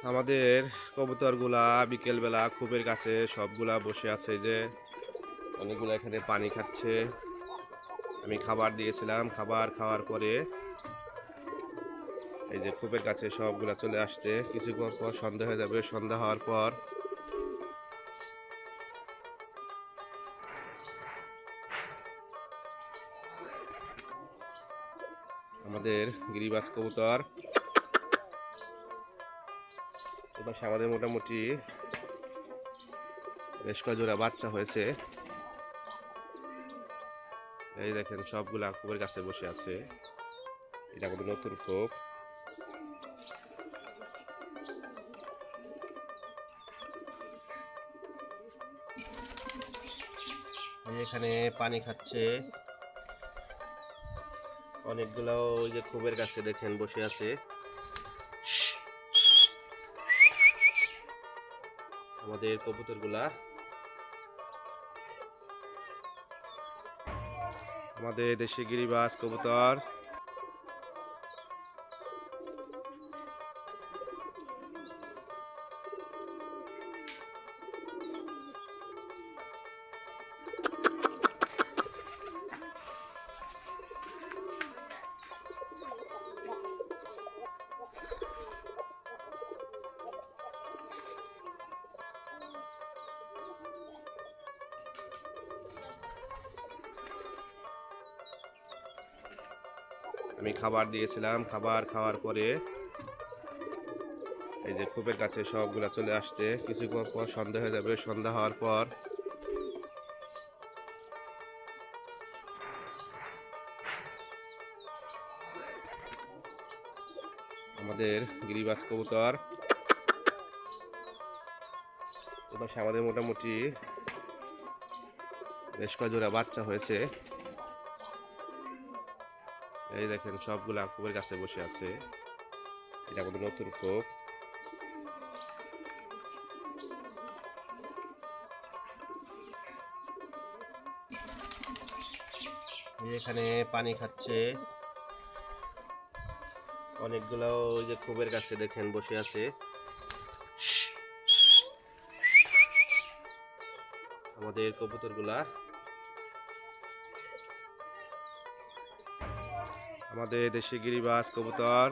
আমাদের কবুতরগুলা বিকেলবেলা খোপের কাছে সবগুলা বসে আছে, যে অনেকগুলো এখানে পানি খাচ্ছে। আমি খাবার দিয়েছিলাম, খাবার খাওয়ার পরে এই যে খোপের কাছে সবগুলা চলে আসছে। কিছুক্ষণ পর সন্ধ্যা হয়ে যাবে। সন্ধ্যা হওয়ার পর আমাদের গিরিবাজ কবুতর এবার আমাদের মোটামুটি বেশ কয়েকজোড়া বাচ্চা হয়েছে। এই দেখেন সবগুলা খোপের কাছে বসে আছে। এটা আমাদের নতুন খোপ। এখানে পানি খাচ্ছে অনেকগুলো, ওই যে খোপের কাছে দেখেন বসে আছে। আমাদের কবুতরগুলা, আমাদের দেশি গিরিবাজ কবুতর। আমি খাবার দিয়েছিলাম, খাবার খাওয়ার পরে এই যে খোপের কাছে সবগুলা চলে আসছে। কিছুক্ষণ পর সন্ধ্যা হয়ে যাবে। সন্ধ্যা হওয়ার পর আমাদের গিরিবাজ কবুতর এবার আমাদের মোটামুটি বেশ কয়েকজোড়া বাচ্চা হয়েছে। এই দেখেন সবগুলা খোপের কাছে বসে আছে। এটা আমাদের নতুন খোপ। এখানে পানি খাচ্ছে অনেকগুলো, ওই যে খোপের কাছে দেখেন বসে আছে। আমাদের কবুতরগুলা, আমাদের দেশি গিরিবাজ কবুতর।